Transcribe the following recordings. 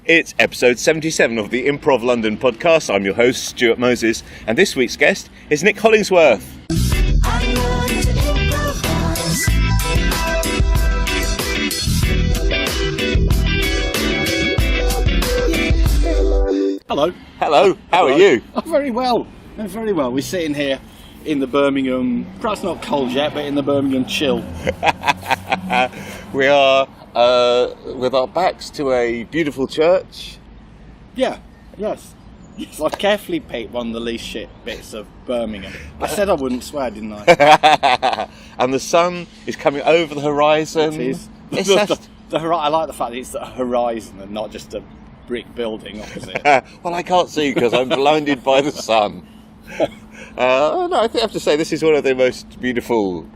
It's episode 77 of the Improv London podcast. I'm your host, Stuart Moses, and this week's guest is Nick Hollingsworth. Hello. Hello, how are you? I'm very well. We're sitting here in the Birmingham, perhaps not cold yet, but in the Birmingham chill. We are with our backs to a beautiful church. Yes. I carefully picked one of the least shit bits of Birmingham. I said I wouldn't swear, didn't I? And the sun is coming over the horizon. It is. I like the fact that it's a horizon and not just a brick building opposite. Well, I can't see because I'm blinded by the sun. No, I have to say this is one of the most beautiful.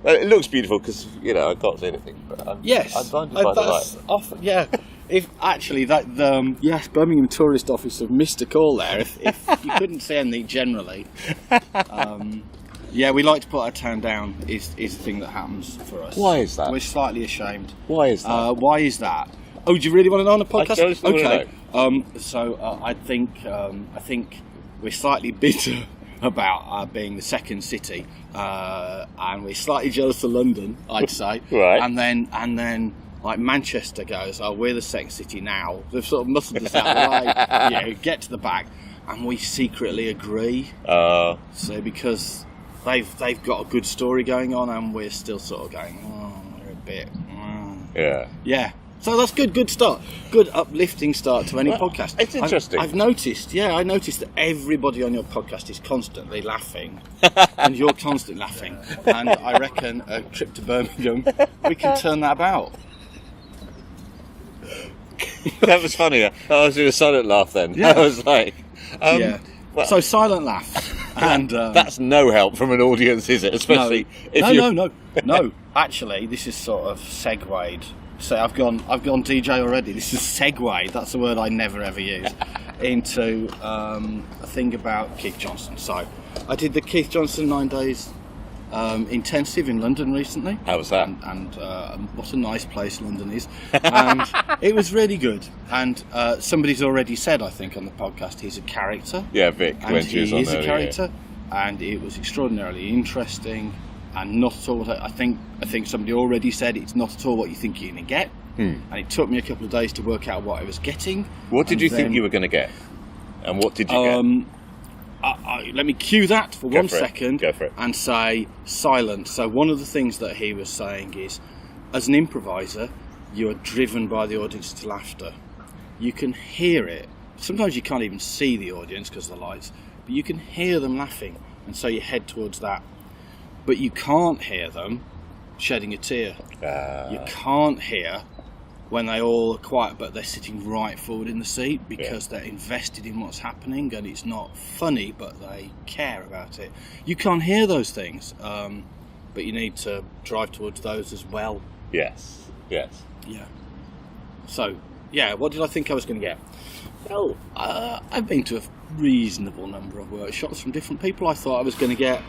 It looks beautiful because I can't see anything. But I'm blinded by the light. Often, yeah. If actually Birmingham Tourist Office have missed a call there. If you couldn't see anything generally, we like to put our town down. Is the thing that happens for us. Why is that? We're slightly ashamed. Why is that? Why is that? Oh, do you really want to know on a podcast? I just want to know. I think we're slightly bitter about being the second city, and we're slightly jealous of London, I'd say. Right. And then like Manchester goes, oh, we're the second city now. They've sort of muscled us out of the way. Get to the back, and we secretly agree. So because they've got a good story going on, and we're still sort of going, they're a bit. Yeah. So that's good start. Good uplifting start to any podcast. It's interesting. I noticed that everybody on your podcast is constantly laughing. And you're constantly laughing. And I reckon a trip to Birmingham, we can turn that about. That was funny. I was doing a silent laugh then. Yeah. I was like... Well, so silent laughs. And that's no help from an audience, is it? Especially No. Actually, this is sort of segued. So I've gone DJ already. This is segue. That's a word I never ever use. Into a thing about Keith Johnson. So I did the Keith Johnson 9 days intensive in London recently. How was that? And what a nice place London is. And it was really good. And somebody's already said, I think, on the podcast, he's a character. Yeah, Vic. And he is a character. Yeah. And it was extraordinarily interesting. And not at all. I think somebody already said it's not at all what you think you're going to get. And it took me a couple of days to work out what I was getting. What did you think you were going to get? And what did you get? Let me cue that for 1 second. Go for it. And say silence. So one of the things that he was saying is, as an improviser, you are driven by the audience to laughter. You can hear it. Sometimes you can't even see the audience because of the lights, but you can hear them laughing, and so you head towards that. But you can't hear them shedding a tear. You can't hear when they all are quiet, but they're sitting right forward in the seat because they're invested in what's happening, and it's not funny, but they care about it. You can't hear those things, but you need to drive towards those as well. Yes. Yeah. So, what did I think I was going to get? Well, I've been to a reasonable number of workshops from different people. I thought I was going to get...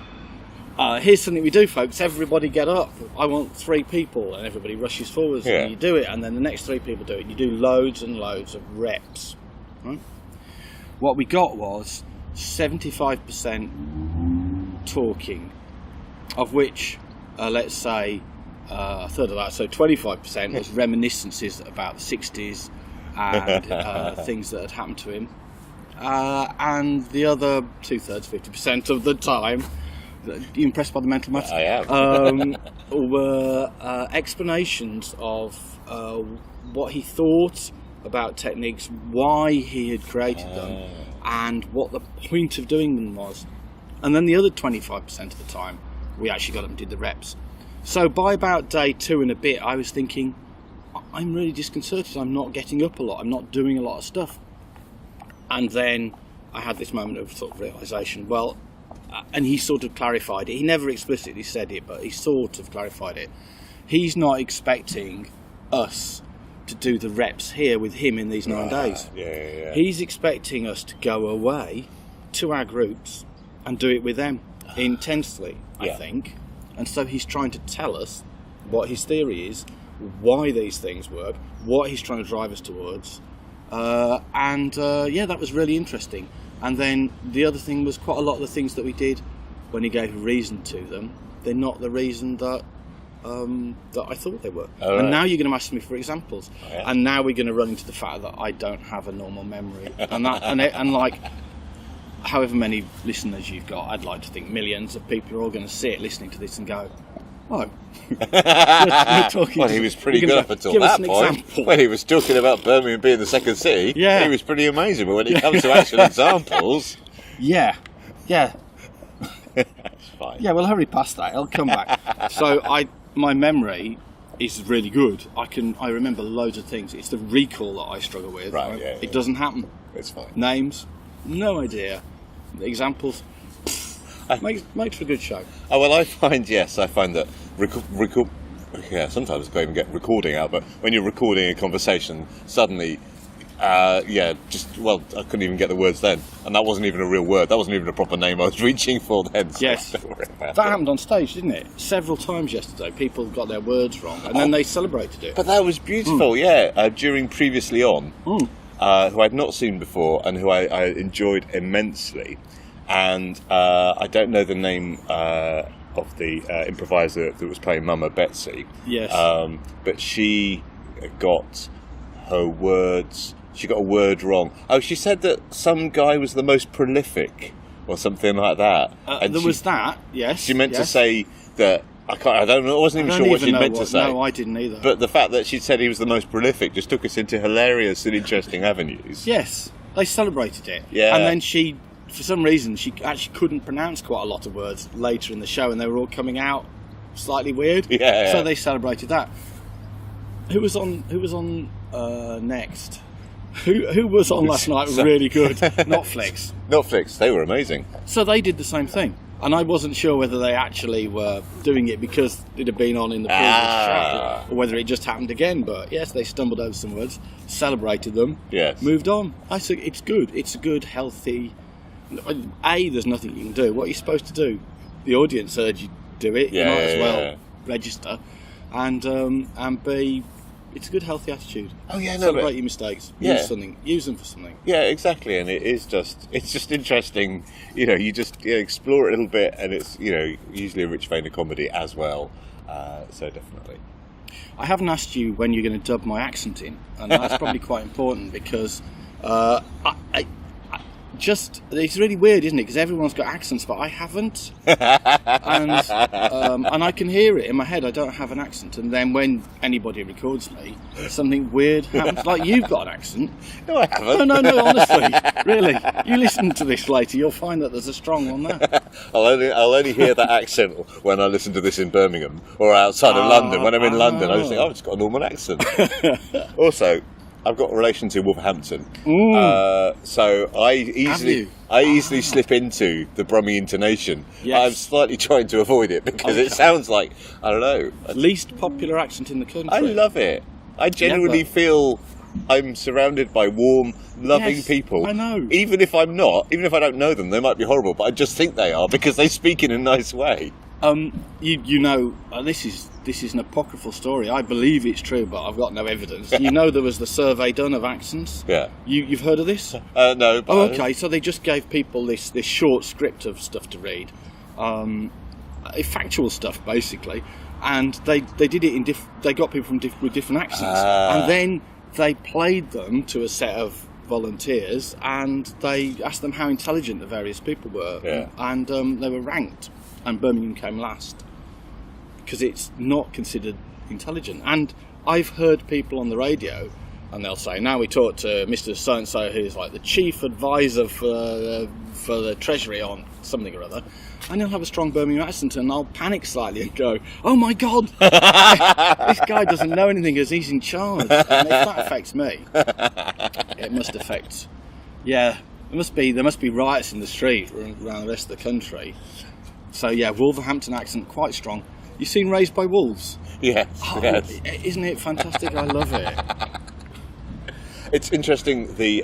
here's something we do, folks. Everybody get up. I want 3 people, and everybody rushes forwards, and you do it, and then the next 3 people do it. You do loads and loads of reps. Right? What we got was 75% talking, of which, let's say, a third of that, so 25% was reminiscences about the 60s and things that had happened to him, and the other 2/3, 50% of the time. You impressed by the mental maths? I am. Were explanations of what he thought about techniques, why he had created them, and what the point of doing them was. And then the other 25% of the time, we actually got up and did the reps. So by about day 2 and a bit, I was thinking, I'm really disconcerted. I'm not getting up a lot. I'm not doing a lot of stuff. And then I had this moment of sort of realisation, and he sort of clarified it. He never explicitly said it, but he sort of clarified it. He's not expecting us to do the reps here with him in these 9 days. Yeah. He's expecting us to go away to our groups and do it with them intensely, I think. And so he's trying to tell us what his theory is, why these things work, what he's trying to drive us towards, That was really interesting. And then the other thing was quite a lot of the things that we did when he gave a reason to them, they're not the reason that I thought they were. Oh, and right. now you're going to ask me for examples. Oh, yeah. And now we're going to run into the fact that I don't have a normal memory. And like, however many listeners you've got, I'd like to think millions of people are all going to sit listening to this and go, oh, we're talking. Well, he was pretty good up until that point. Example. When he was talking about Birmingham being the second city, he was pretty amazing. But when it comes to actual examples... Yeah. That's fine. Yeah, we'll hurry past that. I'll come back. So my memory is really good. I remember loads of things. It's the recall that I struggle with. Right, yeah. It doesn't happen. It's fine. Names, no idea. Examples, makes for a good show. Oh, well, I find that sometimes I can't even get recording out, but when you're recording a conversation, suddenly, I couldn't even get the words then. And that wasn't even a real word. That wasn't even a proper name I was reaching for then. So yes. That happened on stage, didn't it? Several times yesterday, people got their words wrong, and then they celebrated it. But that was beautiful, during Previously On, who I'd not seen before and who I enjoyed immensely. And I don't know the name of the improviser that was playing Mama Betsy. Yes. But she got her words... She got a word wrong. Oh, she said that some guy was the most prolific or something like that. Was that, yes. She meant to say that... I don't know. I wasn't even sure what she meant to say. No, I didn't either. But the fact that she said he was the most prolific just took us into hilarious and interesting avenues. Yes, they celebrated it. Yeah. And then she, for some reason, she actually couldn't pronounce quite a lot of words later in the show, and they were all coming out slightly weird. Yeah. So they celebrated that. Who was on next? Who was on last night really good? Netflix. They were amazing. So they did the same thing. And I wasn't sure whether they actually were doing it because it had been on in the previous show, or whether it just happened again. But yes, they stumbled over some words, celebrated them, moved on. I said it's good. It's a good, healthy... there's nothing you can do. What are you supposed to do? The audience heard you do it. You might as well register. And B... It's a good, healthy attitude. Oh yeah, celebrate your mistakes. Use them for something. Yeah, exactly. And it's just interesting. You just explore it a little bit, and it's usually a rich vein of comedy as well. So definitely. I haven't asked you when you're going to dub my accent in, and that's probably quite important because it's really weird, isn't it? Because everyone's got accents, but I haven't, and I can hear it in my head. I don't have an accent, and then when anybody records me, something weird happens. Like you've got an accent. No, I haven't. No, honestly, really. You listen to this later, you'll find that there's a strong one there. I'll only hear that accent when I listen to this in Birmingham or outside of London. When I'm in London, I just think, I've just got a normal accent. Also, I've got a relation to Wolverhampton, so I easily slip into the Brummie intonation. Yes. I'm slightly trying to avoid it because it sounds like, I don't know, least popular accent in the country. I love it. I genuinely feel I'm surrounded by warm, loving people. I know. Even if I don't know them, they might be horrible, but I just think they are because they speak in a nice way. This is an apocryphal story. I believe it's true, but I've got no evidence. There was the survey done of accents. Yeah. You've heard of this? No. But okay. So they just gave people this short script of stuff to read, factual stuff basically, and they did it they got people with different accents, and then they played them to a set of volunteers, and they asked them how intelligent the various people were, and they were ranked, and Birmingham came last. Because it's not considered intelligent. And I've heard people on the radio, and they'll say, now we talk to Mr. So-and-so, who's like the chief advisor for the Treasury on something or other, and he'll have a strong Birmingham accent, and I'll panic slightly and go, oh my God, this guy doesn't know anything because he's in charge. And if that affects me, it must affect... Yeah, there must be riots in the street around the rest of the country. So yeah, Wolverhampton accent, quite strong. You seen Raised by Wolves? Yes. Isn't it fantastic? I love it. It's interesting the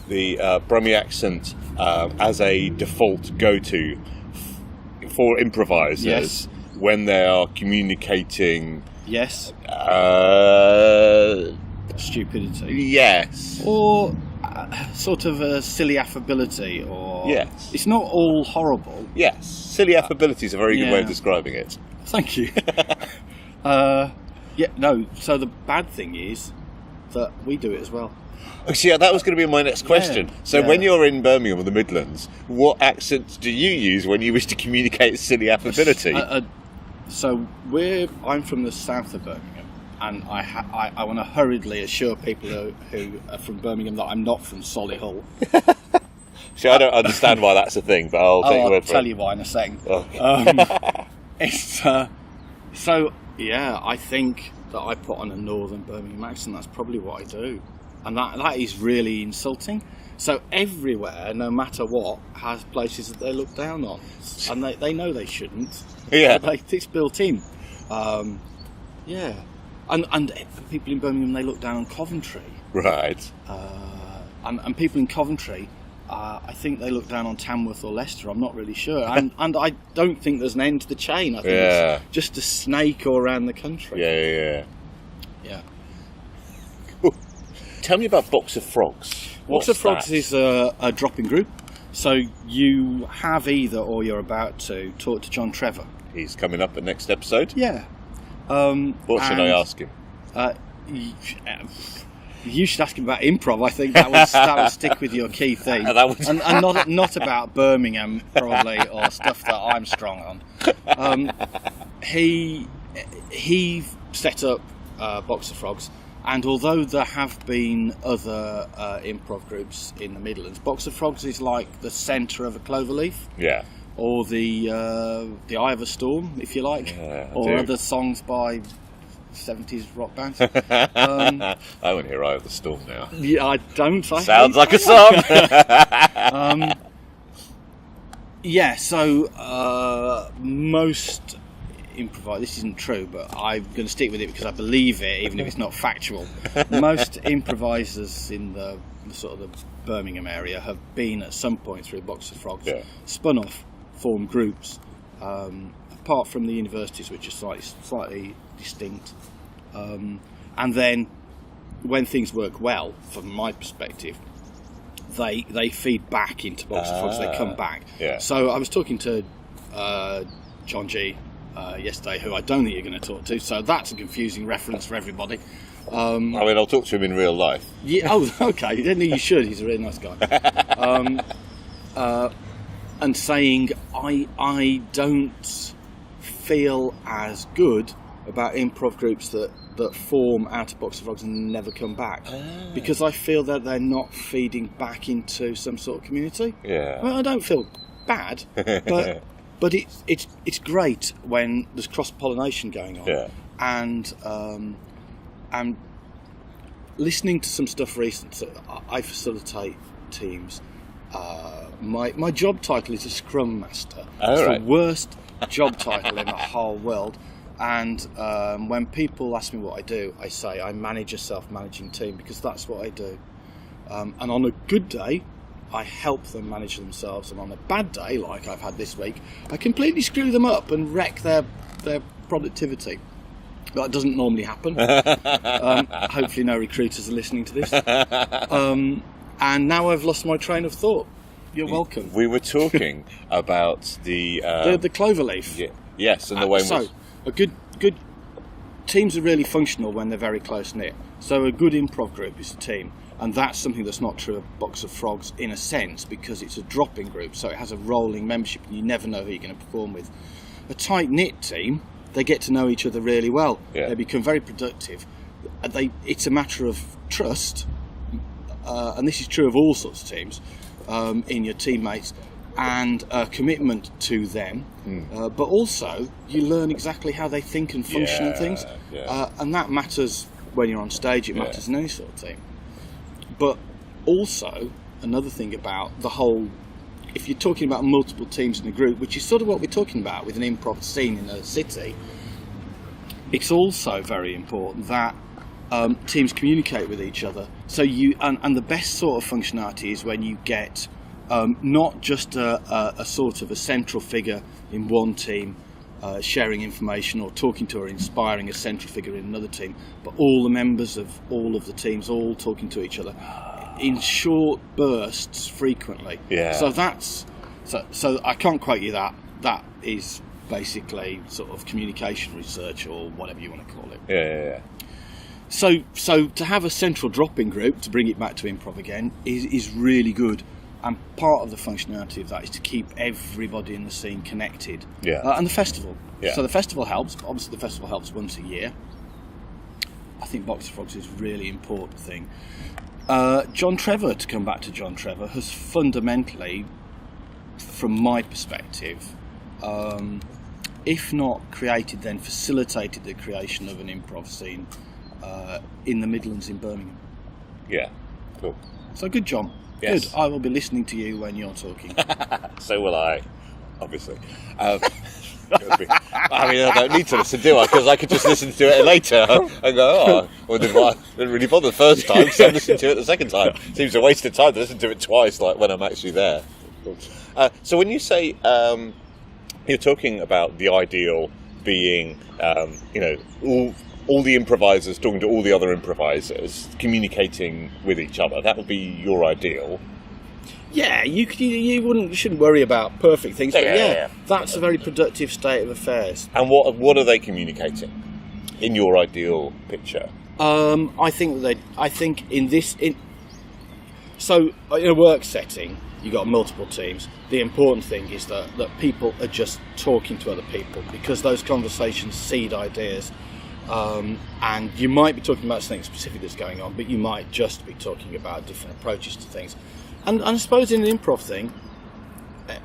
Brummie accent as a default go-to for improvisers when they are communicating. Yes. stupidity. Yes. Or sort of a silly affability, or... Yes. It's not all horrible. Yes. Silly affability is a very good way of describing it. Thank you. So the bad thing is that we do it as well. See, that was going to be my next question. When you're in Birmingham or the Midlands, what accent do you use when you wish to communicate silly affability? I'm from the south of Birmingham, and I want to hurriedly assure people who are from Birmingham that I'm not from Solihull. See, I don't understand why that's a thing, but I'll take your word for it. I'll tell you why in a second. Okay. I think that I put on a northern Birmingham accent. That's probably what I do. And that is really insulting. So everywhere, no matter what, has places that they look down on. And they know they shouldn't. Yeah. It's built in. And people in Birmingham, they look down on Coventry. Right. And people in Coventry, I think they look down on Tamworth or Leicester. I'm not really sure. And I don't think there's an end to the chain. I think it's just a snake all around the country. Yeah. Tell me about Box of Frogs. Box of Frogs is a drop-in group. So you have either, or you're about to, talk to John Trevor. He's coming up at next episode. Yeah. What should I ask him? You should ask him about improv. I think that would stick with your key theme, and not about Birmingham probably, or stuff that I'm strong on. He set up Box of Frogs, and although there have been other improv groups in the Midlands, Box of Frogs is like the centre of a cloverleaf. Yeah. Or the Eye of a Storm, if you like, or other songs by 70s rock bands. I won't hear Eye of the Storm now. Yeah, I don't. Sounds like a song. Most improvise. This isn't true, but I'm going to stick with it because I believe it, even if it's not factual. Most improvisers in the sort of the Birmingham area have been at some point through Box of Frogs, spun off, formed groups. Apart from the universities, which are slightly distinct, and then when things work well, from my perspective, they feed back into Box of Frogs. They come back. Yeah. So I was talking to John G yesterday, who I don't think you're going to talk to. So that's a confusing reference for everybody. I'll talk to him in real life. Yeah. Oh, okay. Then you should. He's a really nice guy. And saying I don't feel as good about improv groups that form out of Box of Frogs and never come back, because I feel that they're not feeding back into some sort of community. Yeah. Well, I don't feel bad, but it's great when there's cross-pollination going on. Yeah. And I'm listening to some stuff recent. So I facilitate teams. My job title is a Scrum Master. It's the worst job title in the whole world. And when people ask me what I do, I say I manage a self-managing team, because that's what I do. And on a good day, I help them manage themselves. And on a bad day, like I've had this week, I completely screw them up and wreck their productivity. That doesn't normally happen. Hopefully no recruiters are listening to this. And now I've lost my train of thought. You're welcome. We were talking about the cloverleaf. Yeah, yes, and the way. So a good teams are really functional when they're very close knit. So a good improv group is a team, and that's something that's not true of Box of Frogs in a sense, because it's a drop-in group, so it has a rolling membership, and you never know who you're going to perform with. A tight knit team, they get to know each other really well. Yeah. They become very productive. It's a matter of trust, and this is true of all sorts of teams. In your teammates, and commitment to them, but also you learn exactly how they think and function and things, and that matters when you're on stage. It matters in any sort of team. But also another thing about the whole, if you're talking about multiple teams in a group, which is sort of what we're talking about with an improv scene in a city, it's also very important that teams communicate with each other. So and the best sort of functionality is when you get not just a sort of a central figure in one team sharing information or talking to or inspiring a central figure in another team, but all the members of all of the teams all talking to each other in short bursts frequently. Yeah. So that's so I can't quote you that. That is basically sort of communication research or whatever you want to call it. Yeah. So to have a central drop-in group, to bring it back to improv again, is really good. And part of the functionality of that is to keep everybody in the scene connected. Yeah. And the festival. Yeah. So the festival helps. Obviously, the festival helps once a year. I think Box of Frogs is a really important thing. John Trevor, to come back to John Trevor, has fundamentally, from my perspective, if not created, then facilitated the creation of an improv scene in the Midlands in Birmingham. Yeah, cool. So good, John. Yes. Good. I will be listening to you when you're talking. So will I, obviously. I mean, I don't need to listen, do I? Because I could just listen to it later and go, I didn't really bother the first time, so I'm listening to it the second time. Seems a waste of time to listen to it twice, like when I'm actually there. So when you say you're talking about the ideal being, all the improvisers talking to all the other improvisers, communicating with each other, that would be your ideal. Yeah, you shouldn't worry about perfect things, but that's a very productive state of affairs. And what are they communicating in your ideal picture? I think so in a work setting, you've got multiple teams. The important thing is that people are just talking to other people, because those conversations seed ideas. And you might be talking about something specific that's going on, but you might just be talking about different approaches to things. And I suppose in an improv thing,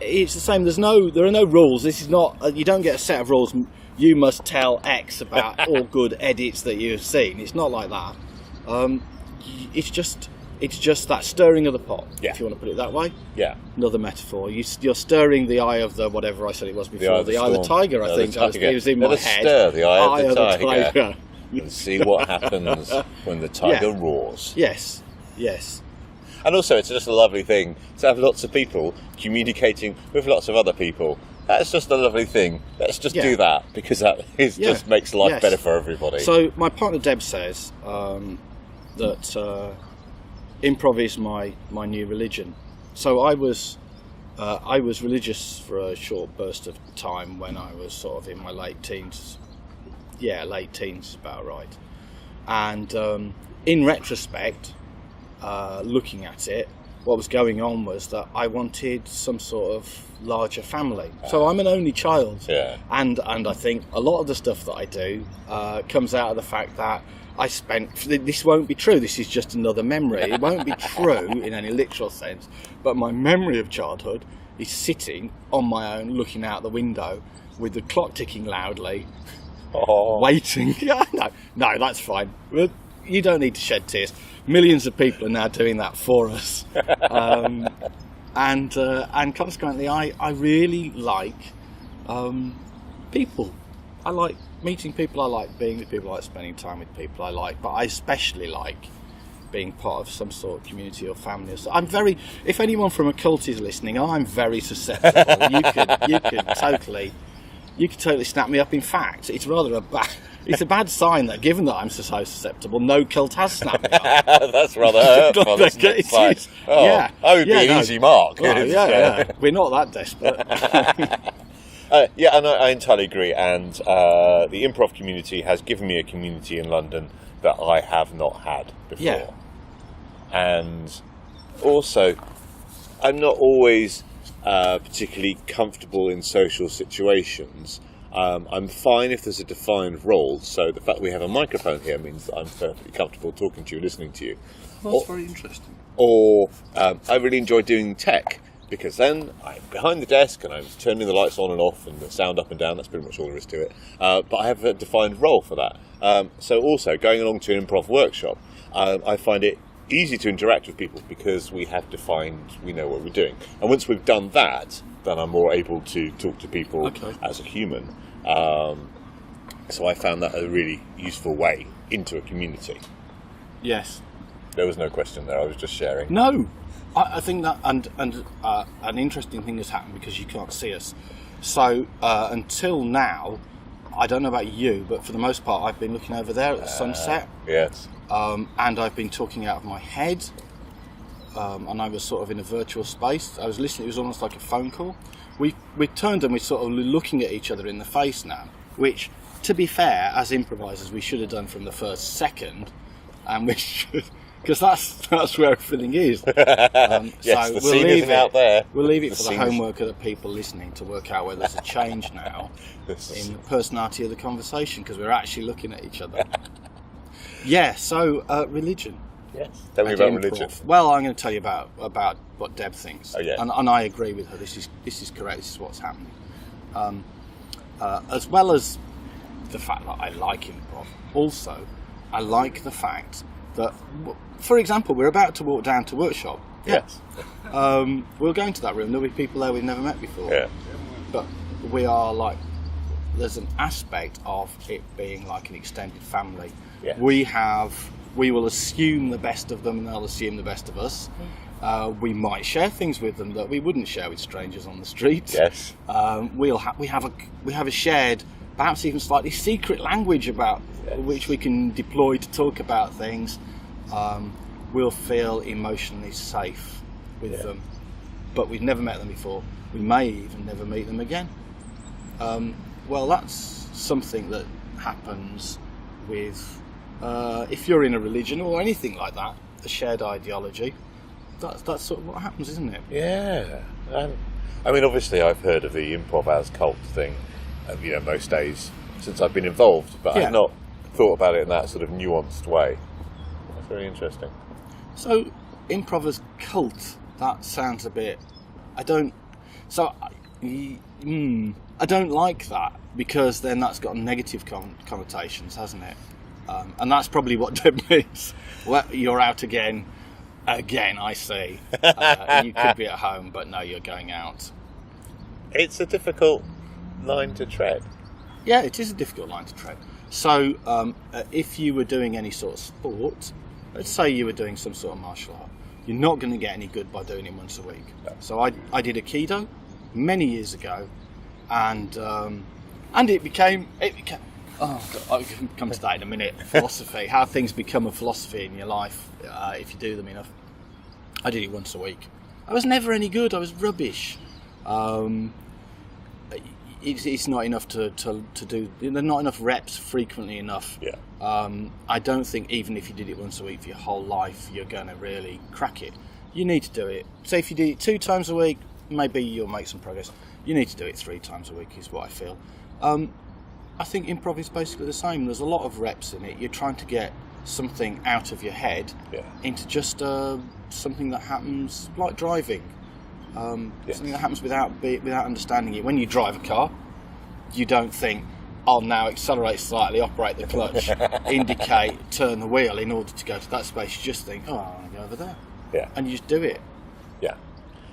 it's the same. There are no rules. This is not. You don't get a set of rules. You must tell X about all good edits that you've seen. It's not like that. It's just that stirring of the pot, if you want to put it that way. Yeah. Another metaphor. You're stirring the eye of the whatever I said it was before. The eye of the tiger, I think. It was in my head. Stir the eye of the tiger. And see what happens when the tiger roars. Yes. And also, it's just a lovely thing to have lots of people communicating with lots of other people. That's just a lovely thing. Let's just do that, because that just makes life better for everybody. So my partner Deb says that improv is my new religion. So I was religious for a short burst of time when I was sort of in my late teens. Yeah, late teens is about right. And in retrospect, looking at it, what was going on was that I wanted some sort of larger family. So I'm an only child. Yeah. And I think a lot of the stuff that I do comes out of the fact that this won't be true, this is just another memory. It won't be true in any literal sense, but my memory of childhood is sitting on my own, looking out the window with the clock ticking loudly, waiting. No, that's fine. You don't need to shed tears. Millions of people are now doing that for us. And consequently, I really like people. I like meeting people, I like being with people, I like spending time with people I like, but I especially like being part of some sort of community or family. So if anyone from a cult is listening, I'm very susceptible. You could totally snap me up. In fact, it's a bad sign that, given that I'm so susceptible, no cult has snapped me up. That's rather hurtful. I would be an easy mark. We're not that desperate. And I entirely agree. And the improv community has given me a community in London that I have not had before. Yeah. And also, I'm not always particularly comfortable in social situations. I'm fine if there's a defined role. So the fact that we have a microphone here means that I'm perfectly comfortable talking to you, listening to you. Well, that's very interesting. Or I really enjoy doing tech, because then I'm behind the desk and I'm turning the lights on and off and the sound up and down. That's pretty much all there is to it. But I have a defined role for that. So also, going along to an improv workshop, I find it easy to interact with people because we know what we're doing. And once we've done that, then I'm more able to talk to people as a human. So I found that a really useful way into a community. Yes. There was no question there, I was just sharing. No! I think that, and an interesting thing has happened because you can't see us. So until now, I don't know about you, but for the most part, I've been looking over there at the sunset. Yes. And I've been talking out of my head. And I was sort of in a virtual space. I was listening. It was almost like a phone call. We turned and we're sort of looking at each other in the face now, which, to be fair, as improvisers, we should have done from the first second, and we should, because that's where everything is. Yes, so the scene isn't out there. We'll leave it for the homework of the people listening to work out whether there's a change now in the personality of the conversation, because we're actually looking at each other. Yeah. So religion. Yes. Tell me about religion. Well, I'm going to tell you about what Deb thinks. Oh, yeah. And I agree with her. This is correct. This is what's happening. As well as the fact that I like improv, also I like the fact that, for example, we're about to walk down to workshop. Yes. We'll go into that room. There'll be people there we've never met before. Yeah. But we are like, there's an aspect of it being like an extended family. Yes. We will assume the best of them and they'll assume the best of us. We might share things with them that we wouldn't share with strangers on the street. Yes. We have a shared, perhaps even slightly secret language about which we can deploy to talk about things. We'll feel emotionally safe with them, but we've never met them before. We may even never meet them again. Well, that's something that happens with if you're in a religion or anything like that, a shared ideology. That's sort of what happens, isn't it? Yeah. I mean, obviously, I've heard of the improv as cult thing, most days since I've been involved, but I've not thought about it in that sort of nuanced way. That's very interesting. So, improv as cult, that sounds a bit... I don't like that, because then that's got negative connotations, hasn't it? And that's probably what Deb means. Well, you're out again, I see. You could be at home, but no, you're going out. It's a difficult line to tread. Yeah, it is a difficult line to tread. So, if you were doing any sort of sport, let's say you were doing some sort of martial art, you're not going to get any good by doing it once a week. No. So I did Aikido many years ago, and it became. Oh, God, I'll come to that in a minute. Philosophy, how things become a philosophy in your life if you do them enough. I did it once a week. I was never any good. I was rubbish. It's not enough to do. There are not enough reps frequently enough. Yeah. I don't think even if you did it once a week for your whole life, you're going to really crack it. You need to do it. So if you do it 2 times a week, maybe you'll make some progress. You need to do it 3 times a week, is what I feel. I think improv is basically the same. There's a lot of reps in it. You're trying to get something out of your head into just something that happens like driving. Something that happens without understanding it. When you drive a car, you don't think, I'll now accelerate slightly, operate the clutch, indicate, turn the wheel in order to go to that space. You just think, I want to go over there. Yeah. And you just do it. Yeah.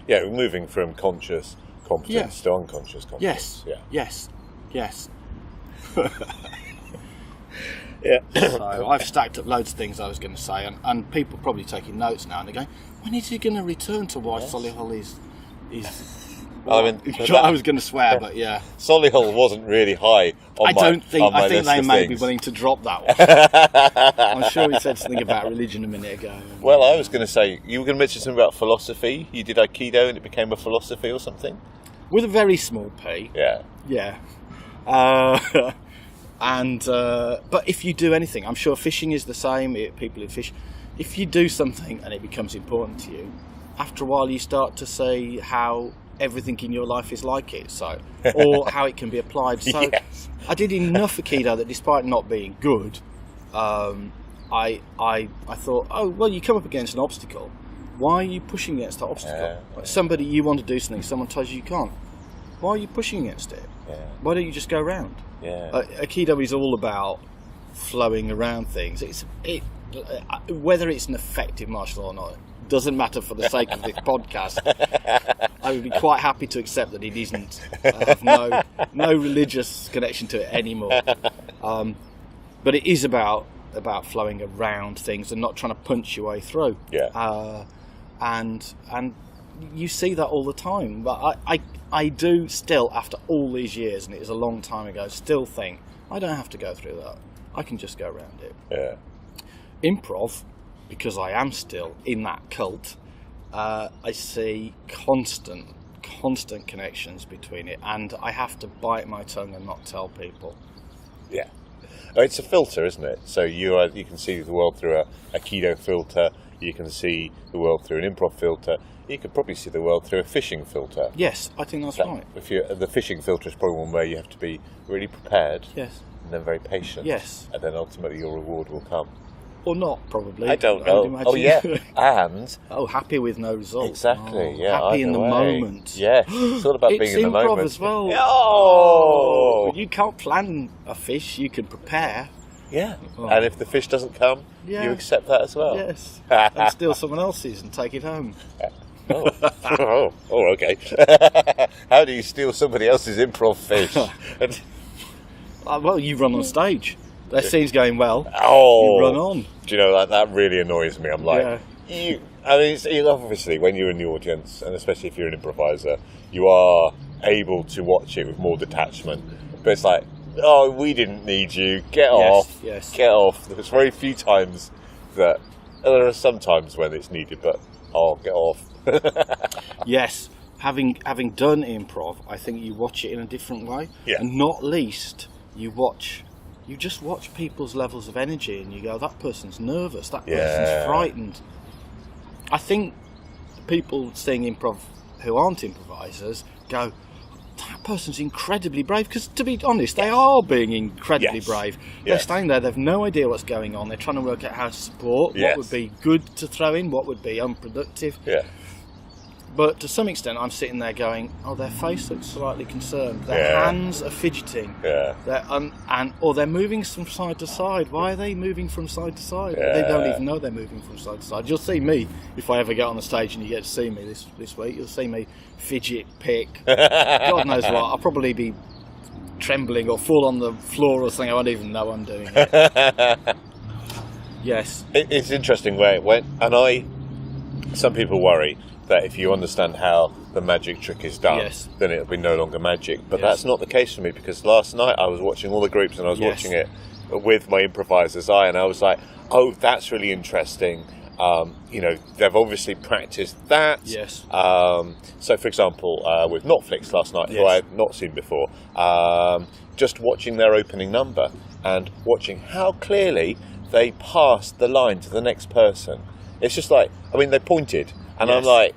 Yeah, we're moving from conscious competence to unconscious competence. Yes. Yeah. So I've stacked up loads of things I was going to say, and people probably taking notes now, and they're going, when is he going to return to why Solihull is well, I was going to swear, but yeah. Solihull wasn't really high on my list I think they may be willing to drop that one. I'm sure he said something about religion a minute ago. Well, I was going to say, you were going to mention something about philosophy. You did Aikido and it became a philosophy or something? With a very small p. Yeah. But if you do anything, I'm sure fishing is the same. People who fish, if you do something and it becomes important to you, after a while you start to see how everything in your life is like it, or how it can be applied. So I did enough Aikido that despite not being good, I thought, you come up against an obstacle. Why are you pushing against that obstacle? Like somebody, you want to do something, someone tells you can't. Why are you pushing against it? Why don't you just go round? Aikido is all about flowing around things. Whether it's an effective martial art or not doesn't matter for the sake of this podcast. I would be quite happy to accept that it isn't. I have no religious connection to it anymore. But it is about flowing around things and not trying to punch your way through. And you see that all the time. But I do still, after all these years, and it was a long time ago, still think I don't have to go through that. I can just go around it. Yeah. Improv, because I am still in that cult, I see constant connections between it, and I have to bite my tongue and not tell people. Yeah. It's a filter, isn't it? So you can see the world through a keto filter, you can see the world through an improv filter, you could probably see the world through a fishing filter. Yes, I think that's right. The fishing filter is probably one where you have to be really prepared. Yes. And then very patient. Yes. And then ultimately your reward will come. Or not, probably. I don't know. Oh, yeah. And... happy with no result. Exactly, yeah. Happy in the moment. Yes. It's all about being in the moment. It's improv as well. Oh! You can't plan a fish, you can prepare. Yeah. Oh. And if the fish doesn't come, you accept that as well. Yes. And steal someone else's and take it home. Oh, okay. How do you steal somebody else's improv fish? Well, you run on stage. Their scene's going well. Oh, you run on. Do you know that really annoys me? I'm like, obviously, when you're in the audience, and especially if you're an improviser, you are able to watch it with more detachment. But it's like, oh, we didn't need you. Get off. Yes. Get off. There's very few times that. There are some times when it's needed, but get off. Yes. Having done improv, I think you watch it in a different way. Yeah. And not least, you just watch people's levels of energy and you go, that person's nervous, that person's frightened. I think people seeing improv who aren't improvisers go, that person's incredibly brave, because to be honest, they are being incredibly brave. They're standing there, they've no idea what's going on, they're trying to work out how to support, what would be good to throw in, what would be unproductive. Yeah. But to some extent, I'm sitting there going, "Oh, their face looks slightly concerned. Their hands are fidgeting. Yeah. Or they're moving from side to side. Why are they moving from side to side? Yeah. They don't even know they're moving from side to side. You'll see me if I ever get on the stage and you get to see me this week. You'll see me fidget, pick. God knows what. I'll probably be trembling or fall on the floor or something. I won't even know I'm doing it. Yes. It's interesting some people worry that if you understand how the magic trick is done, then it'll be no longer magic. But that's not the case for me, because last night I was watching all the groups and I was watching it with my improviser's eye, and I was like, oh, that's really interesting. They've obviously practiced that. Yes. So, for example, with Netflix last night, who I had not seen before, just watching their opening number and watching how clearly they passed the line to the next person. It's just like, they pointed. And I'm like,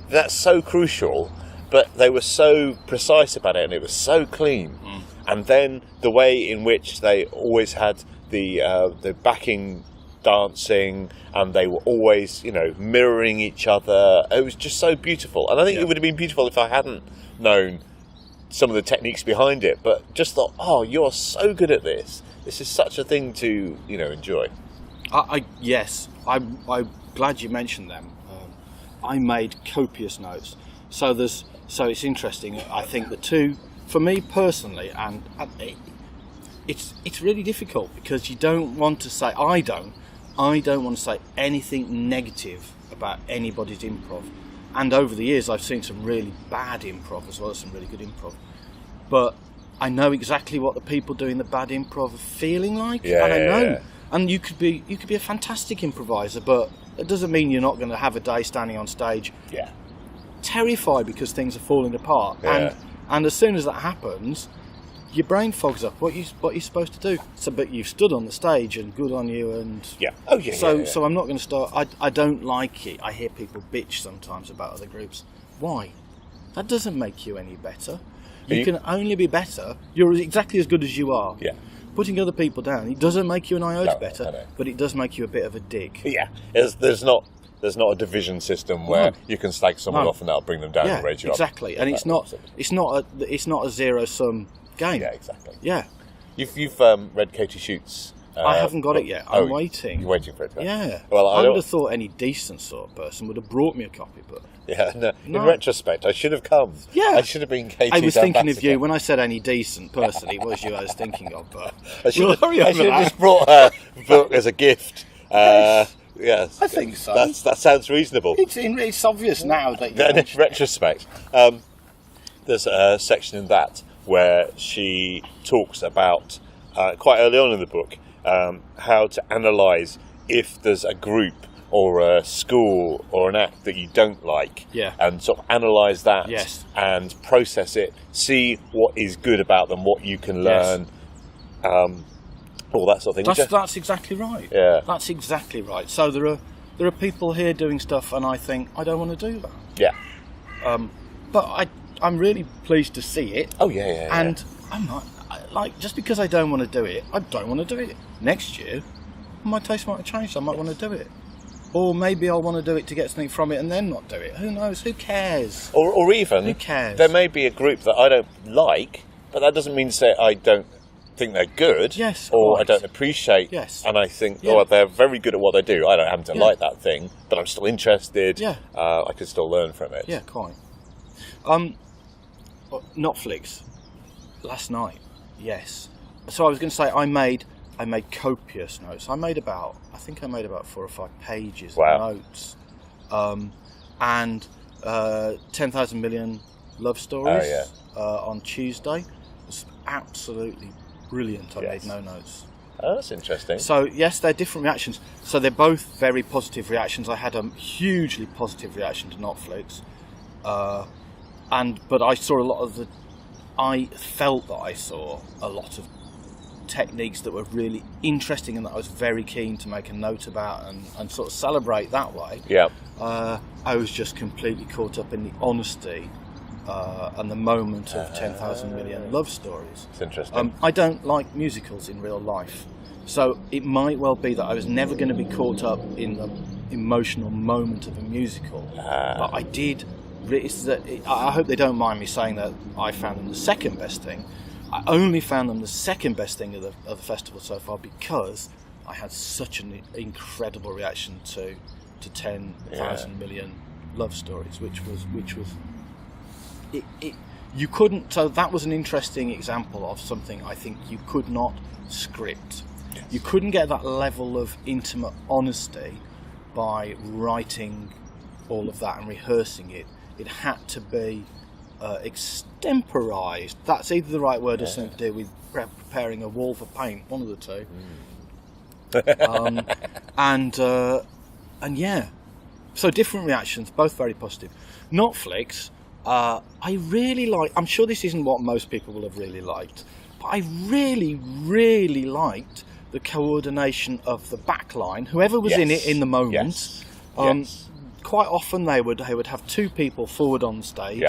that's so crucial, but they were so precise about it, and it was so clean. And then the way in which they always had the backing dancing, and they were always, mirroring each other. It was just so beautiful. And I think it would have been beautiful if I hadn't known some of the techniques behind it, but just thought, oh, you're so good at this. This is such a thing to, enjoy. I'm glad you mentioned them. I made copious notes. So it's interesting. I think the two, for me personally, and it's really difficult, because you don't want to say, I don't want to say anything negative about anybody's improv. And over the years, I've seen some really bad improv as well as some really good improv. But I know exactly what the people doing the bad improv are feeling like. And I know. Yeah. And you could be a fantastic improviser, but it doesn't mean you're not going to have a day standing on stage terrified because things are falling apart. And as soon as that happens, your brain fogs up. What you're supposed to do. So, but you've stood on the stage, and good on you. And so I'm not going to start. I don't like it. I hear people bitch sometimes about other groups. Why? That doesn't make you any better. You can only be better. You're exactly as good as you are. Yeah. Putting other people down, it doesn't make you an iota better, but it does make you a bit of a dick. Yeah, there's not a division system where you can slag someone off and that'll bring them down and raise you up. Exactly, and it's not a zero sum game. Yeah, exactly. Yeah, you've read Katie Schute's. I haven't got it yet. I'm waiting. You're waiting for it. Yeah. Well, I would have thought any decent sort of person would have brought me a copy, but in retrospect, I should have come. Yeah, I should have been Katie's I was thinking ambassador. of you when I said any decent person. It was you I was thinking of. But I should have just brought her book as a gift Yes. I think so. That sounds reasonable. It's obvious now that Then in retrospect, there's a section in that where she talks about, quite early on in the book, how to analyse if there's a group or a school or an act that you don't like, and sort of analyse that and process it, see what is good about them, what you can learn, all that sort of thing. That's exactly right. Yeah, that's exactly right. So there are people here doing stuff, and I think I don't want to do that. Yeah, but I'm really pleased to see it. Oh yeah. And I'm not like, just because I don't want to do it, I don't want to do it. Next year, my taste might have changed. I might want to do it. Or maybe I'll want to do it to get something from it and then not do it. Who knows? Who cares? Or even, who cares? There may be a group that I don't like, but that doesn't mean to say I don't think they're good. Yes. Or I don't appreciate. Yes. And I think, oh, they're very good at what they do. I don't happen to like that thing, but I'm still interested. Yeah. I can still learn from it. Yeah, quite. Netflix. Last night. Yes. So I was going to say I made copious notes. I made about 4 or 5 pages of notes. And 10,000 Million Love Stories on Tuesday. It was absolutely brilliant. I made no notes. Oh, that's interesting. So yes, they're different reactions. So they're both very positive reactions. I had a hugely positive reaction to Netflix. But I saw a lot of I felt that I saw a lot of techniques that were really interesting and that I was very keen to make a note about and sort of celebrate that way. Yeah. I was just completely caught up in the honesty and the moment of 10,000 Million Love Stories. It's interesting. I don't like musicals in real life, so it might well be that I was never going to be caught up in the emotional moment of a musical, but I did. I hope they don't mind me saying that I found them the second best thing. I only found them the second best thing of the festival so far because I had such an incredible reaction to 10,000 Million Love Stories, which was you couldn't. So that was an interesting example of something I think you could not script. Yes. You couldn't get that level of intimate honesty by writing all of that and rehearsing it. It had to be extemporised. That's either the right word or something to do with preparing a wall for paint, one of the two. And yeah, so different reactions, both very positive. Netflix, I really like. I'm sure this isn't what most people will have really liked, but I really, really liked the coordination of the backline, whoever was in it in the moment. Quite often they would have 2 people forward on the stage,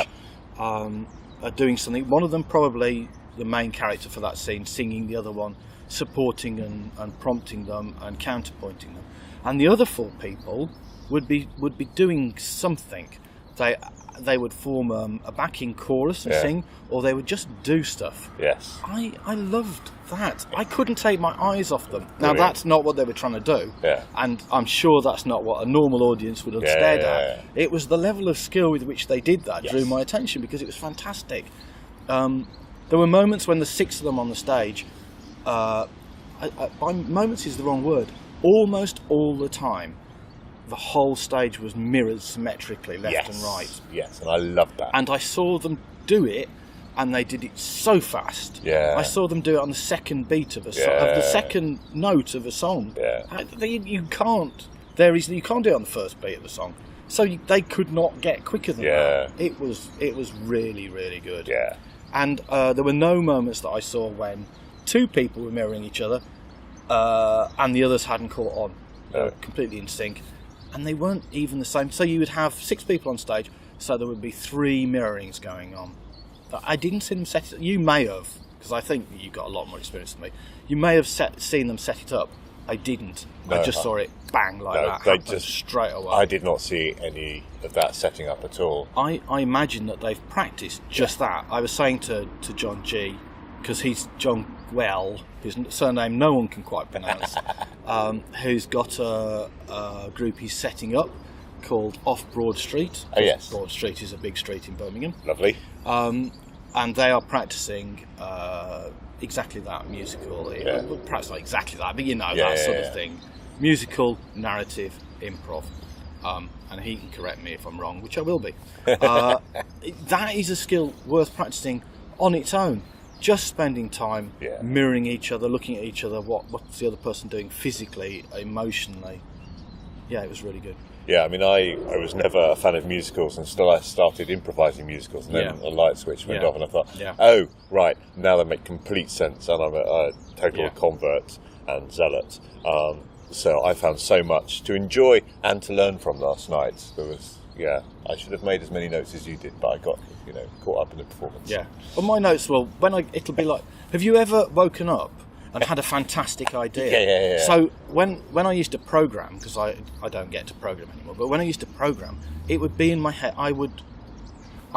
doing something. One of them probably the main character for that scene, singing, the other one supporting and prompting them and counterpointing them. And the other 4 people would be doing something. They would form a backing chorus and sing, or they would just do stuff. Yes. I loved that. I couldn't take my eyes off them. Now, that's not what they were trying to do. Yeah. And I'm sure that's not what a normal audience would have stared at. It was the level of skill with which they did that drew my attention because it was fantastic. There were moments when the 6 of them on the stage, by moments is the wrong word, almost all the time, the whole stage was mirrored symmetrically left and right. Yes, and I loved that. And I saw them do it, and they did it so fast. Yeah. I saw them do it on the second beat of the second note of a song. Yeah. You can't do it on the first beat of the song. So they could not get quicker than that. It was really, really good. Yeah. And there were no moments that I saw when 2 people were mirroring each other, and the others hadn't caught on. They were completely in sync. And they weren't even the same. So you would have 6 people on stage, so there would be 3 mirrorings going on. But I didn't see them set it up. You may have, because I think you've got a lot more experience than me. You may have seen them set it up. I didn't. No, I just saw it bang like that. Just straight away. I did not see any of that setting up at all. I imagine that they've practiced just that. I was saying to John G, because he's John Well, his surname no one can quite pronounce, who's got a group he's setting up called Off Broad Street. Oh, yes. Broad Street is a big street in Birmingham. Lovely. And they are practicing exactly that musical. Perhaps not exactly that, but that sort of thing. musical, narrative, improv. And he can correct me if I'm wrong, which I will be. That is a skill worth practicing on its own. Just spending time mirroring each other, looking at each other, what's the other person doing physically, emotionally. Yeah, it was really good. Yeah, I mean, I was never a fan of musicals until I started improvising musicals, and then a light switch went off, and I thought, oh, right, now they make complete sense, and I'm a total convert and zealot. So I found so much to enjoy and to learn from last night. There was, I should have made as many notes as you did, but I got, caught up in the performance. Yeah. Well, my notes, it'll be like, have you ever woken up and had a fantastic idea? Yeah. So when I used to program, because I don't get to program anymore, but when I used to program, it would be in my head. I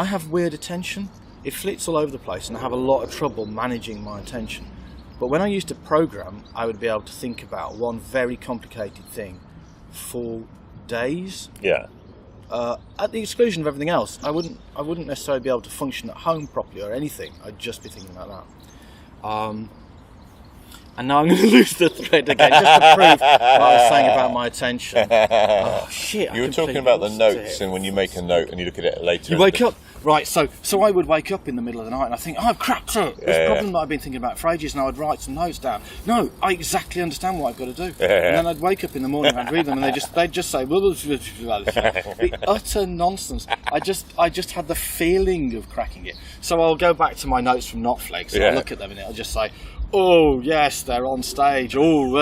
have weird attention. It flits all over the place, and I have a lot of trouble managing my attention. But when I used to program, I would be able to think about one very complicated thing for days. Yeah. At the exclusion of everything else, I wouldn't necessarily be able to function at home properly or anything. I'd just be thinking about that. And now I'm going to lose the thread again, just to prove what I was saying about my attention. Oh shit! You were talking about the notes, and when you make a note and you look at it later. You wake up, right? So I would wake up in the middle of the night and I think, oh, I've cracked it. This problem that I've been thinking about for ages, and I would write some notes down. No, I exactly understand what I've got to do. And then I'd wake up in the morning and I'd read them, and they'd just say, well, the utter nonsense. I just had the feeling of cracking it. So I'll go back to my notes from Notflex, and I'll look at them, and I'll just say, oh yes, they're on stage. Oh,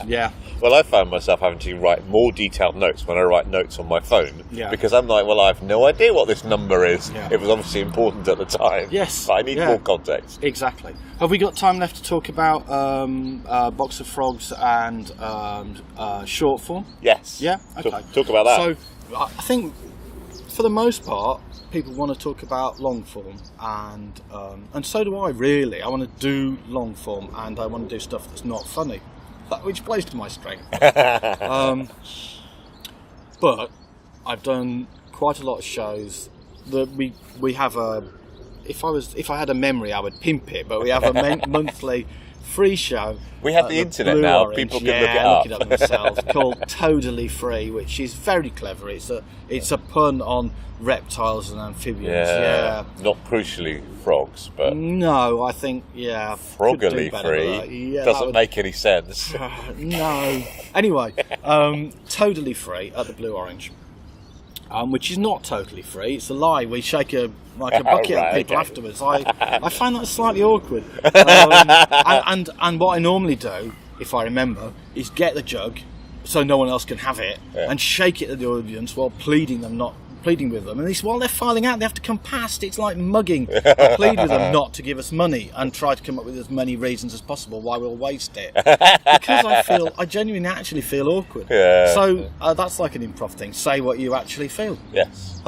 yeah. Well, I found myself having to write more detailed notes when I write notes on my phone, because I'm like, well, I have no idea what this number is. Yeah. It was obviously important at the time. Yes, but I need more context. Exactly. Have we got time left to talk about Box of Frogs and short form? Yes. Yeah. Okay. Talk about that. So I think, for the most part, people want to talk about long form, and so do I. Really, I want to do long form, and I want to do stuff that's not funny, which plays to my strength. But I've done quite a lot of shows that we have a. If I had a memory, I would pimp it. But we have a monthly free show. We have the internet Blue now. Orange. People can look it up themselves. Called Totally Free, which is very clever. It's a pun on reptiles and amphibians. Yeah. Not crucially frogs, but no, I think froggily free doesn't make any sense. No. Anyway, Totally Free at the Blue Orange. Which is not totally free. It's a lie. We shake a bucket at people afterwards. I find that slightly awkward. And what I normally do, if I remember, is get the jug so no one else can have it, and shake it at the audience while pleading with them. And while they're filing out, they have to come past. It's like mugging. I plead with them not to give us money and try to come up with as many reasons as possible why we'll waste it. Because I genuinely actually feel awkward. Yeah. So that's like an improv thing. Say what you actually feel. Yes.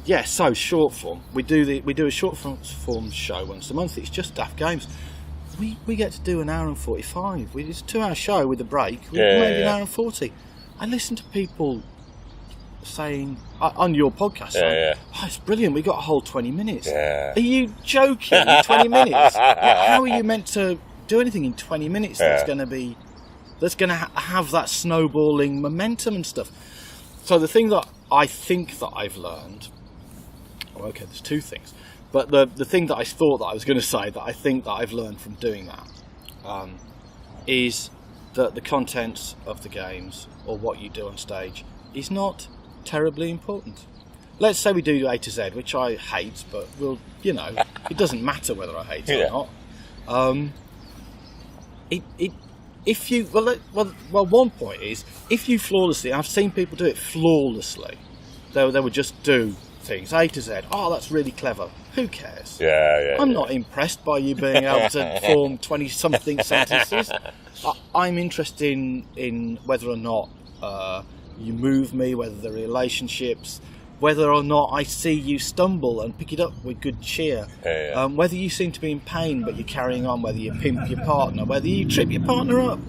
Yeah. So short form. We do a short form show once a month. It's just Daft Games. We get to do an hour and 45. It's a 2-hour show with a break. Maybe an hour and 40. I listen to people saying on your podcast, oh, it's brilliant, we got a whole 20 minutes. Are you joking? 20 minutes? How are you meant to do anything in 20 minutes that's going to have that snowballing momentum and stuff? So the thing that I think that I've learned, there's two things, but the thing that I thought that I was going to say that I think that I've learned from doing that is that the contents of the games or what you do on stage is not terribly important. Let's say we do A to Z, which I hate, but it doesn't matter whether I hate it or not. One point is, if you flawlessly, I've seen people do it flawlessly. They would just do things A to Z. Oh, that's really clever. Who cares? I'm not impressed by you being able to form 20-something sentences. I'm interested in whether or not you move me, whether the relationships, whether or not I see you stumble and pick it up with good cheer, whether you seem to be in pain but you're carrying on, whether you pimp your partner, whether you trip your partner up.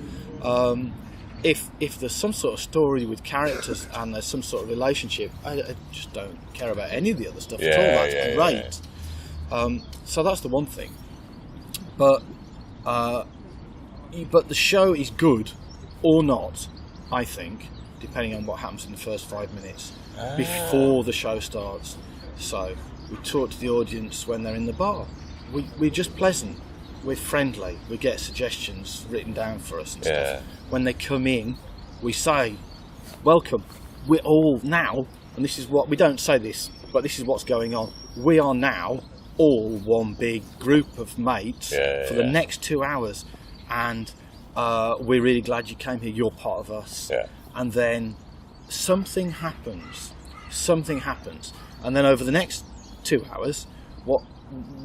If there's some sort of story with characters and there's some sort of relationship, I just don't care about any of the other stuff at all. That's great. So that's the one thing. But but the show is good or not, I think, depending on what happens in the first 5 minutes before the show starts. So we talk to the audience when they're in the bar. We're just pleasant. We're friendly. We get suggestions written down for us and stuff. When they come in, we say, welcome. We're all now, and this is what, we don't say this, but this is what's going on. We are now all one big group of mates for the next 2 hours. And we're really glad you came here. You're part of us. And then something happens. And then over the next 2 hours, what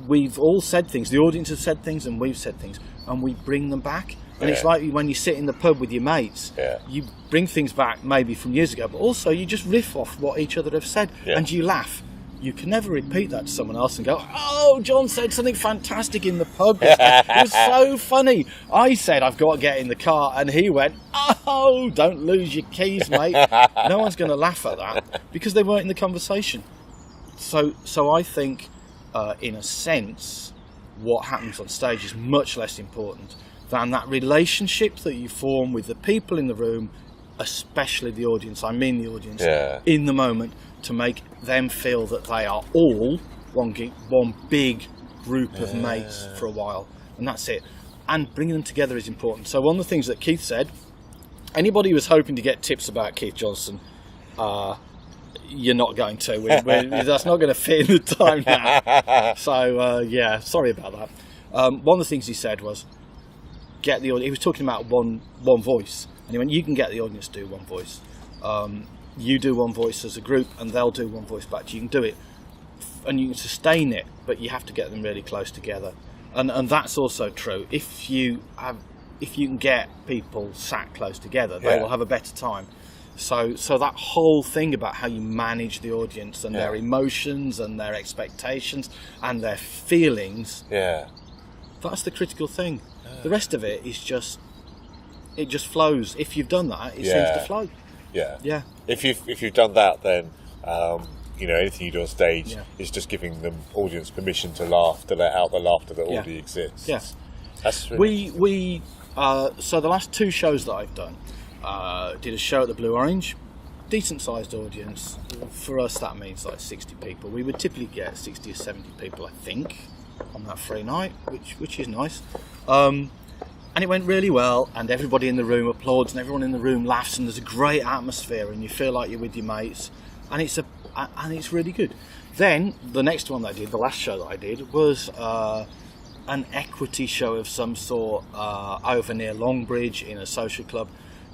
we've all said things, the audience has said things and we've said things, and we bring them back. And it's like when you sit in the pub with your mates, you bring things back maybe from years ago, but also you just riff off what each other have said and you laugh. You can never repeat that to someone else and go, oh, John said something fantastic in the pub. It was so funny. I said, I've got to get in the car. And he went, oh, don't lose your keys, mate. No one's going to laugh at that because they weren't in the conversation. So I think, in a sense, what happens on stage is much less important than that relationship that you form with the people in the room, especially the audience. I mean the audience in the moment, to make them feel that they are all one big group of mates for a while, and that's it. And bringing them together is important. So one of the things that Keith said, anybody who was hoping to get tips about Keith Johnson, you're not going to. That's not going to fit in the time now. So sorry about that. One of the things he said was, get the audience. He was talking about one voice, and he went, you can get the audience to do one voice. You do one voice as a group and they'll do one voice back to you. You can do it and you can sustain it, but you have to get them really close together. And that's also true. If you can get people sat close together, they will have a better time. So that whole thing about how you manage the audience and their emotions and their expectations and their feelings, that's the critical thing. The rest of it is just flows. If you've done that, it seems to flow. Yeah. If you've done that, then anything you do on stage is just giving the audience permission to laugh, to let out the laughter that already exists. Yes. That's really so the last 2 shows that I've done, did a show at the Blue Orange, decent sized audience. For us, that means like 60 people. We would typically get 60 or 70 people, I think, on that free night, which is nice. And it went really well, and everybody in the room applauds, and everyone in the room laughs, and there's a great atmosphere, and you feel like you're with your mates, and it's really good. Then the next one that I did, the last show that I did, was an equity show of some sort over near Longbridge in a social club.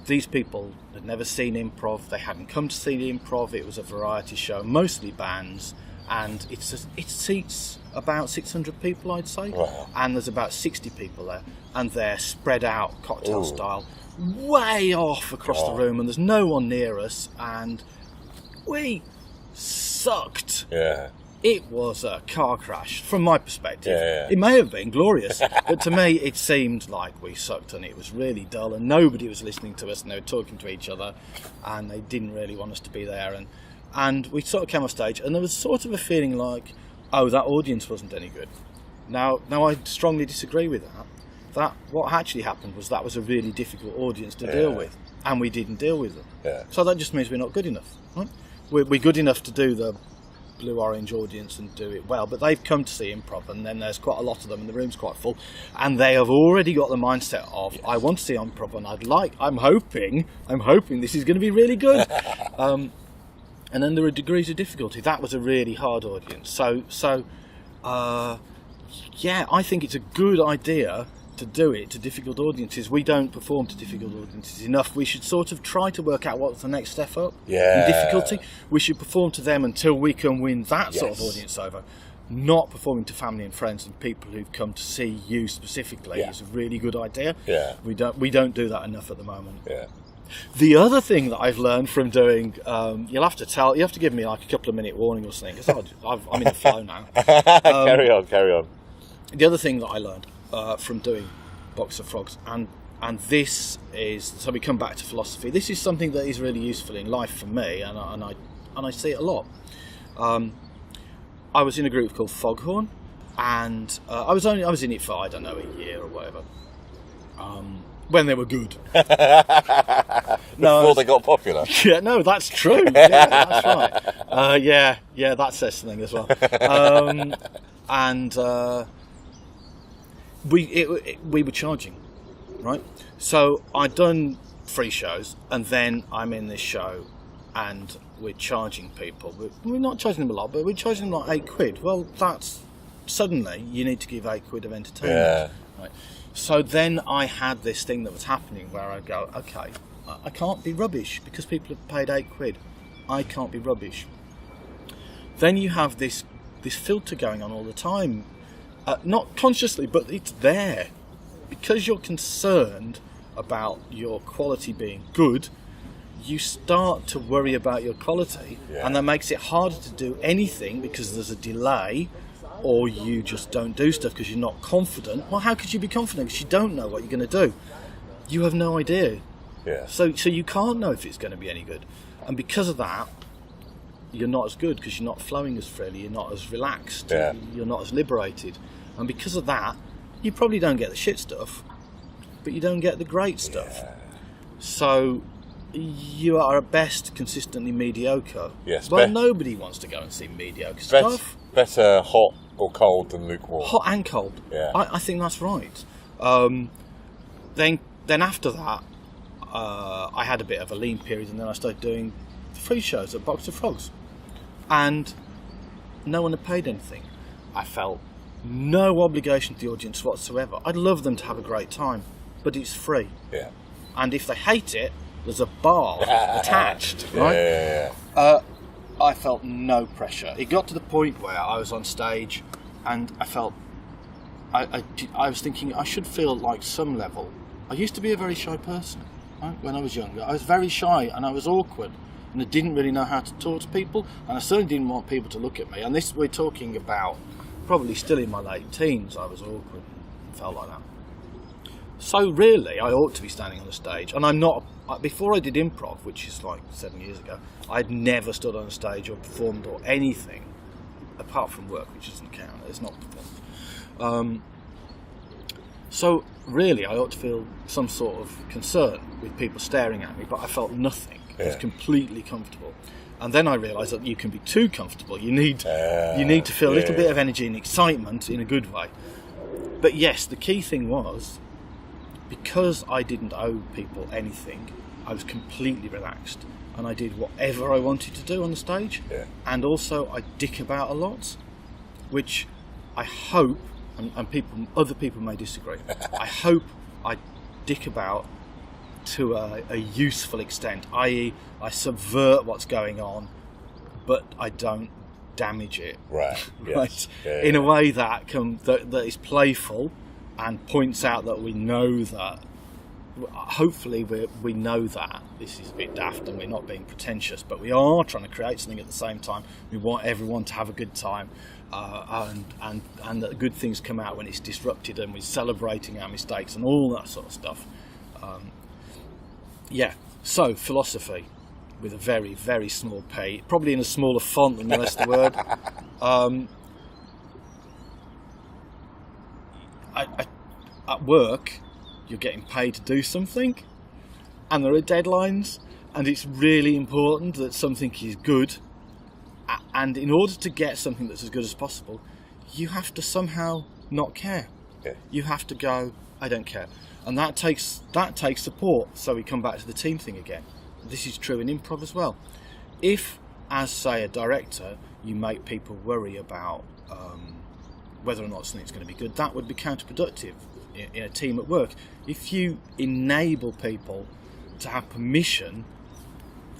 These people had never seen improv; they hadn't come to see the improv. It was a variety show, mostly bands, and it seats about 600 people, I'd say. Wow. And there's about 60 people there, and they're spread out cocktail style, way off across the room, and there's no one near us, and we sucked. It was a car crash from my perspective. It may have been glorious, but to me it seemed like we sucked, and it was really dull, and nobody was listening to us, and they were talking to each other, and they didn't really want us to be there, and we sort of came off stage, and there was sort of a feeling like, oh, that audience wasn't any good. Now I strongly disagree with that. That what actually happened was that was a really difficult audience to deal with, and we didn't deal with them. So that just means we're not good enough. Right? We're good enough to do the Blue Orange audience and do it well, but they've come to see improv, and then there's quite a lot of them, and the room's quite full, and they have already got the mindset of, I want to see improv, and I'm hoping this is going to be really good. And then there are degrees of difficulty. That was a really hard audience. So I think it's a good idea to do it to difficult audiences. We don't perform to difficult audiences enough. We should sort of try to work out what's the next step up in difficulty. We should perform to them until we can win that sort of audience over. Not performing to family and friends and people who've come to see you specifically is a really good idea. We don't do that enough at the moment. The other thing that I've learned from doing, you'll have to give me like a couple of minute warning or something, because I'm in the flow now. Carry on. The other thing that I learned from doing Box of Frogs, and this is, so we come back to philosophy. This is something that is really useful in life for me, and I see it a lot. I was in a group called Foghorn, and I was in it for, I don't know, a year or whatever. When they were good. Before they got popular. Yeah, no, that's true. Yeah, that's right. Yeah, that says something as well. We were charging, right? So I'd done 3 shows, and then I'm in this show, and we're charging people. We're not charging them a lot, but we're charging them like £8. Well, that's suddenly you need to give £8 of entertainment. Yeah. Right. So then I had this thing that was happening where I go, okay, I can't be rubbish because people have paid £8. I can't be rubbish. Then you have this filter going on all the time, not consciously, but it's there because you're concerned about your quality being good. You start to worry about your quality, and that makes it harder to do anything because there's a delay. Or you just don't do stuff because you're not confident. Well, how could you be confident? Because you don't know what you're going to do. You have no idea. Yeah. So you can't know if it's going to be any good. And because of that, you're not as good because you're not flowing as freely. You're not as relaxed. Yeah. You're not as liberated. And because of that, you probably don't get the shit stuff, but you don't get the great stuff. Yeah. So you are at best consistently mediocre. Yes. Well, nobody wants to go and see mediocre stuff. Better hot or cold than lukewarm. Hot and cold. Yeah. I think that's right. Then after that, I had a bit of a lean period, and then I started doing the free shows at Box of Frogs, and no one had paid anything. I felt no obligation to the audience whatsoever. I'd love them to have a great time, but it's free. Yeah. And if they hate it, there's a bar attached, right? Yeah. I felt no pressure. It got to the point where I was on stage and I felt I was thinking I should feel like some level. I used to be a very shy person, right? When I was younger. I was very shy and I was awkward and I didn't really know how to talk to people, and I certainly didn't want people to look at me. And this, we're talking about probably still in my late teens. I was awkward and felt like that. So really, I ought to be standing on the stage, and I'm not. Before I did improv, which is like 7 years ago, I'd never stood on a stage or performed or anything, apart from work, which doesn't count. It's not performance. So really, I ought to feel some sort of concern with people staring at me, but I felt nothing. I was completely comfortable. And then I realised that you can be too comfortable. You need to feel a little bit of energy and excitement in a good way. But yes, the key thing was, because I didn't owe people anything, I was completely relaxed and I did whatever I wanted to do on the stage. Yeah. And also I dick about a lot, which I hope, and other people may disagree, I hope I dick about to a useful extent, i.e. I subvert what's going on, but I don't damage it. Right. Yes. Right? Yeah, in a way that is playful and points out that we know that. Hopefully we know that this is a bit daft and we're not being pretentious, but we are trying to create something at the same time. We want everyone to have a good time, and that good things come out when it's disrupted, and we're celebrating our mistakes and all that sort of stuff. So philosophy with a very, very small p, probably in a smaller font than the rest of the word. At work, you're getting paid to do something, and there are deadlines, and it's really important that something is good. And in order to get something that's as good as possible, you have to somehow not care. Yeah. You have to go, I don't care. And that takes support. So we come back to the team thing again. This is true in improv as well. If, as say a director, you make people worry about whether or not something's going to be good, that would be counterproductive in a team at work. If you enable people to have permission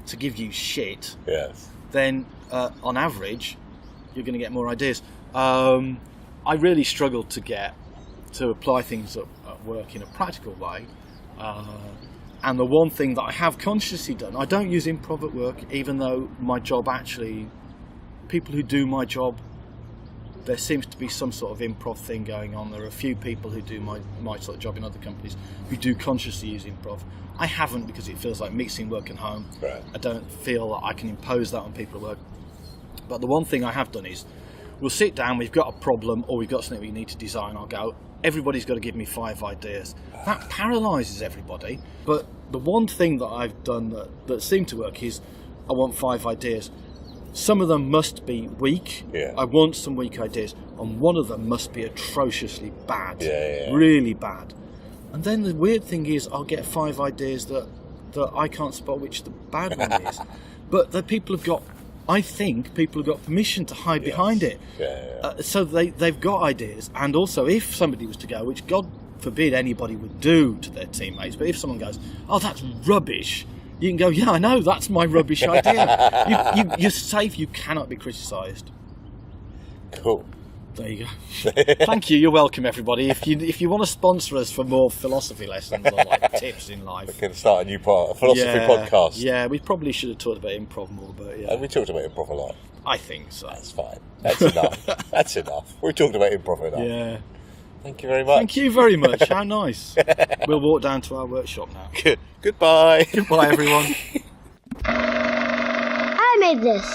to give you shit, yes, then on average you're going to get more ideas. I really struggled to apply things at work in a practical way, and the one thing that I have consciously done, I don't use improv at work, even though my job actually, people who do my job, there seems to be some sort of improv thing going on. There are a few people who do my sort of job in other companies who do consciously use improv. I haven't, because it feels like mixing work and home. Right. I don't feel that I can impose that on people at work. But the one thing I have done is, we'll sit down, we've got a problem, or we've got something we need to design. I'll go, everybody's got to give me 5 ideas. That paralyses everybody. But the one thing that I've done that seemed to work is I want 5 ideas. Some of them must be weak. Yeah. I want some weak ideas. And one of them must be atrociously bad. Yeah. Really bad. And then the weird thing is I'll get 5 ideas that I can't spot which the bad one is. But the people have got... I think people have got permission to hide behind it. So they've got ideas. And also, if somebody was to go, which God forbid anybody would do to their teammates, but if someone goes, oh, that's rubbish, you can go, yeah, I know, that's my rubbish idea. You're safe. You cannot be criticised. Cool. There you go. Thank you. You're welcome, everybody. If you want to sponsor us for more philosophy lessons or like tips in life, we can start a new philosophy podcast. Yeah, we probably should have talked about improv more, but yeah. And we talked about improv a lot. I think so. That's fine. That's enough. That's enough. We talked about improv enough. Yeah. Thank you very much. Thank you very much. How nice. We'll walk down to our workshop now. Goodbye. Goodbye, everyone. I made this.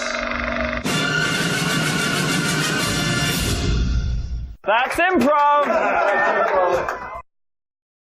That's improv!